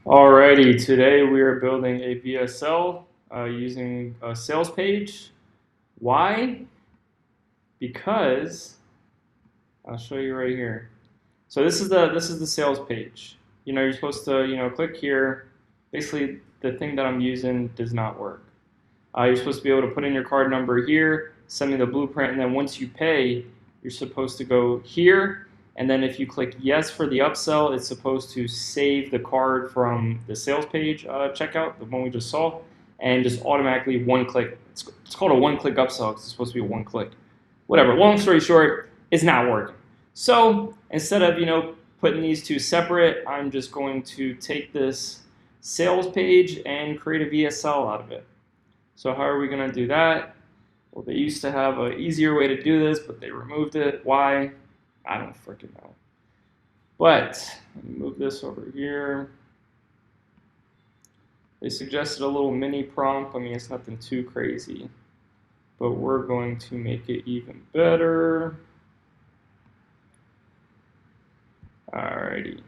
Alrighty, today we are building a VSL using a sales page. Why? Because I'll show you right here. So this is the sales page. You're supposed to click here. Basically, the thing that I'm using does not work. You're supposed to be able to put in your card number here, send me the blueprint, and then once you pay, you're supposed to go here. And then if you click yes for the upsell, it's supposed to save the card from the sales page checkout, the one we just saw, and just automatically one click. It's called a one-click upsell because it's supposed to be one click. Whatever. Long story short, it's not working. So instead of putting these two separate, I'm just going to take this sales page and create a VSL out of it. So how are we going to do that? Well, they used to have an easier way to do this, but they removed it. Why? I don't freaking know. But let me move this over here. They suggested a little mini prompt. I mean, it's nothing too crazy, but we're going to make it even better. Alrighty.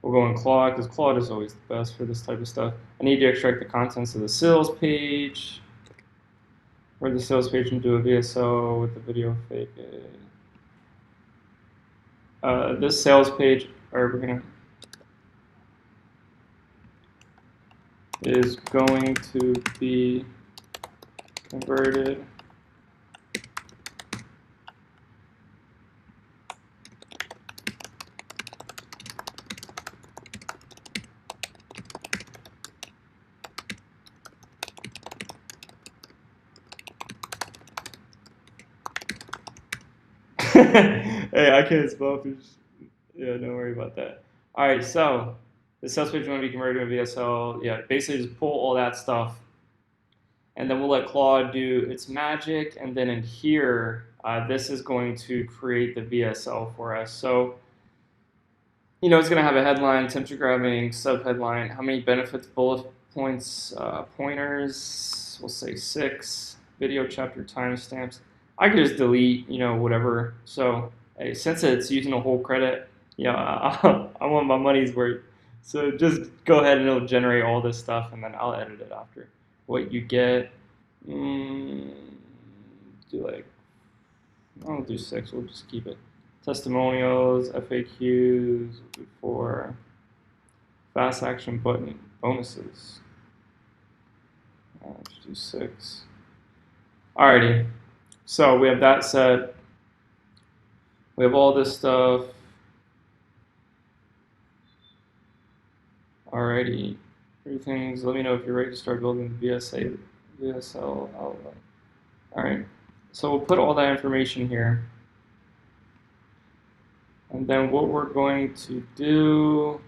We'll go in Claude because Claude is always the best for this type of stuff. I need to extract the contents of the sales page. Or the sales page and do a VSL with the video fake. This sales page, is going to be converted Hey, I can't spell fish. Yeah, don't worry about that. All right, so the sales page is going to be converted to a VSL. Yeah, basically just pull all that stuff, and then we'll let Claude do its magic, and then in here, this is going to create the VSL for us. So, it's going to have a headline, temperature grabbing, subheadline, how many benefits, bullet points, pointers, we'll say 6, video chapter timestamps. I could just delete, whatever. So, hey, since it's using a whole credit, I want my money's worth. So just go ahead and it'll generate all this stuff, and then I'll edit it after. What you get, mm, do like, I'll do 6. We'll just keep it. Testimonials, FAQs, we'll do 4. Fast action button bonuses. Let's do 6. Alrighty. So we have that set. We have all this stuff. Alrighty. Everything's, let me know if you're ready to start building the VSL outline. Alright. So we'll put all that information here. And then what we're going to do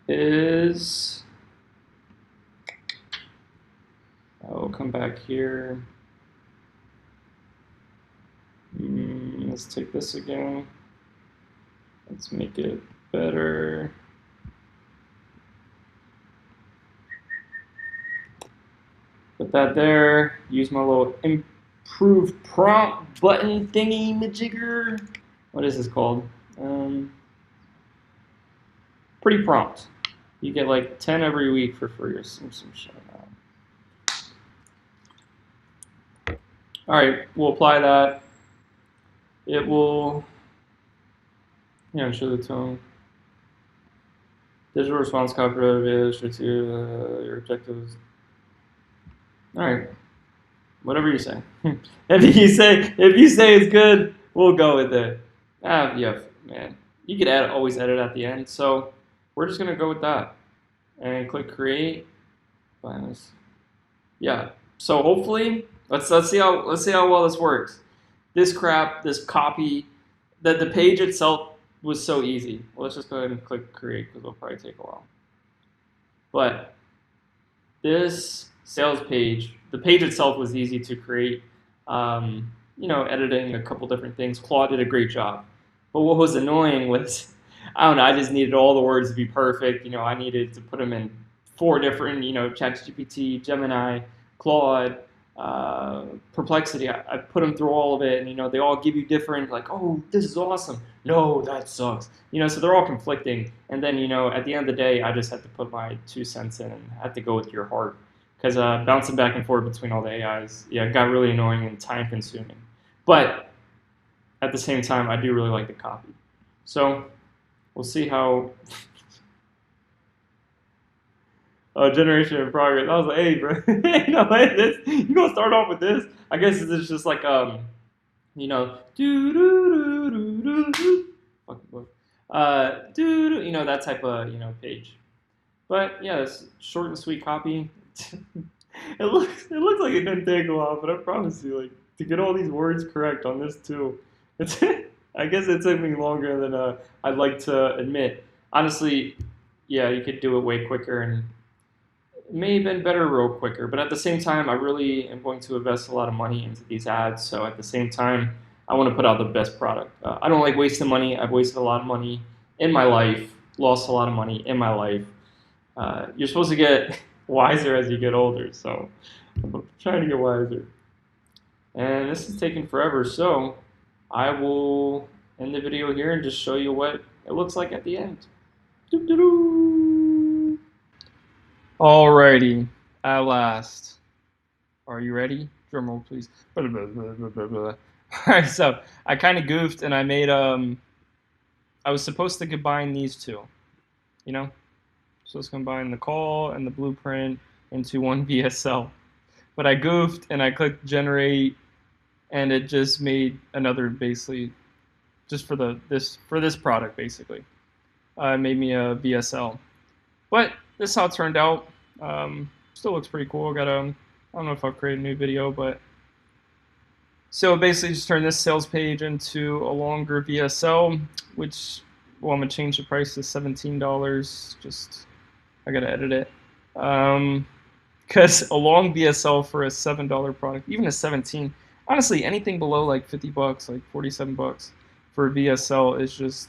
is, we'll come back here. Let's take this again. Let's make it better. Put that there. Use my little improve prompt button thingy majigger. What is this called? Pretty prompt. You get like 10 every week for free or some shit. All right, we'll apply that. It will, show the tone. Digital response cooperative is your objectives. All right, whatever you say. if you say it's good, we'll go with it. Yeah, man. You could always edit at the end. So we're just gonna go with that and click create. Yeah. So hopefully, let's see how well this works. This copy, the page itself was so easy. Well, let's just go ahead and click create because it'll probably take a while. But this sales page, the page itself was easy to create. Editing a couple different things. Claude did a great job. But what was annoying was, I don't know, I just needed all the words to be perfect. I needed to put them in 4 different, ChatGPT, Gemini, Claude, perplexity. I put them through all of it, and they all give you different, like, oh, this is awesome. No, that sucks. So they're all conflicting. And then at the end of the day, I just had to put my 2 cents in and had to go with your heart because bouncing back and forth between all the AIs, yeah, got really annoying and time consuming. But at the same time, I do really like the copy. So we'll see how. Generation in progress. I was like, hey, bro, this, you gonna start off with this? I guess it's just like do do do do do, fucking book, that type of page. But yeah, it's short and sweet copy. It looks like it didn't take a while, but I promise you, like to get all these words correct on this too, it's I guess it took me longer than I'd like to admit. Honestly, yeah, you could do it way quicker and it may have been better real quicker, but at the same time, I really am going to invest a lot of money into these ads. So at the same time, I want to put out the best product. I don't like wasting money. I've wasted a lot of money in my life, lost a lot of money in my life. You're supposed to get wiser as you get older, so I'm trying to get wiser. And this is taking forever, so I will end the video here and just show you what it looks like at the end. Doo-doo-doo. Alrighty, at last. Are you ready? Drum roll, please. Alright, so I kind of goofed and I made I was supposed to combine these two. So let's combine the call and the blueprint into one VSL. But I goofed and I clicked generate, and it just made another basically just for this product basically. It made me a VSL. But this is how it turned out. Still looks pretty cool. I don't know if I'll create a new video, but so basically just turn this sales page into a longer VSL, which, well, I'm gonna change the price to $17. Just I gotta edit it. Because a long VSL for a $7 product, even a 17, honestly, anything below like 50 bucks, like 47 bucks for a VSL is just,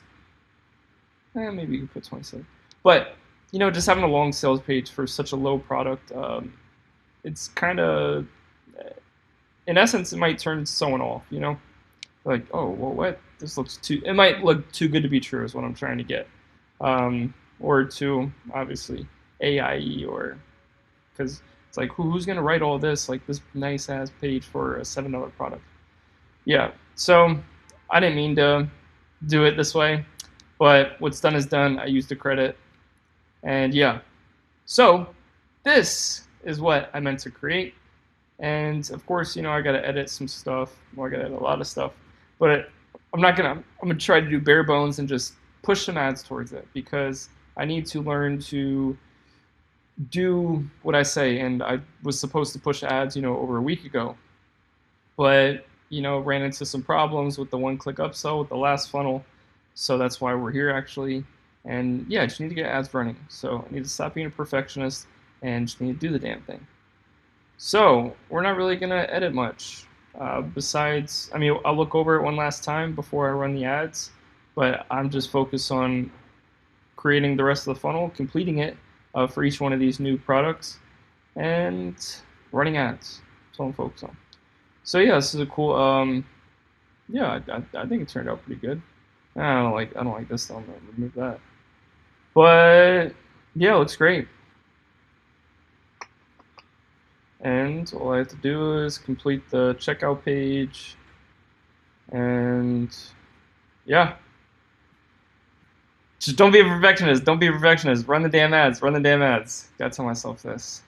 maybe you can put 27. But, just having a long sales page for such a low product, it's kind of, in essence, it might turn someone off, Like, oh, well, what? This looks it might look too good to be true is what I'm trying to get. Or too, obviously, AIE, or, because it's like, who's going to write all this, like this nice ass page for a $7 product? Yeah, so I didn't mean to do it this way, but what's done is done. I used the credit, and yeah. So this is what I meant to create, and of course, I got to edit some stuff. Well, I got to edit a lot of stuff, but I'm gonna try to do bare bones and just push some ads towards it, because I need to learn to do what I say. And I was supposed to push ads, over a week ago, but ran into some problems with the one-click upsell with the last funnel, so that's why we're here actually. And yeah, I just need to get ads running. So I need to stop being a perfectionist and just need to do the damn thing. So we're not really gonna edit much. Besides, I'll look over it one last time before I run the ads, but I'm just focused on creating the rest of the funnel, completing it for each one of these new products, and running ads. That's what I'm focused on. So yeah, this is a cool. Yeah, I think it turned out pretty good. I don't like this, so I'm gonna remove that. But yeah, it looks great. And all I have to do is complete the checkout page, and yeah. Just don't be a perfectionist. Don't be a perfectionist. Run the damn ads. Run the damn ads. Gotta tell myself this.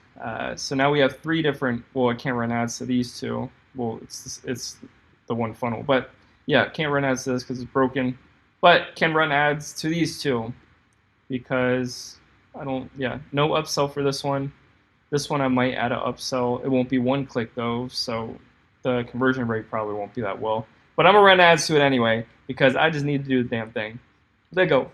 So now we have 3 different. Well, I can't run ads to these 2. Well, it's the one funnel, but yeah, can't run ads to this because it's broken. But can run ads to these 2 because I don't. Yeah, no upsell for this one. This one I might add an upsell. It won't be one click though, so the conversion rate probably won't be that well. But I'm gonna run ads to it anyway because I just need to do the damn thing. There you go.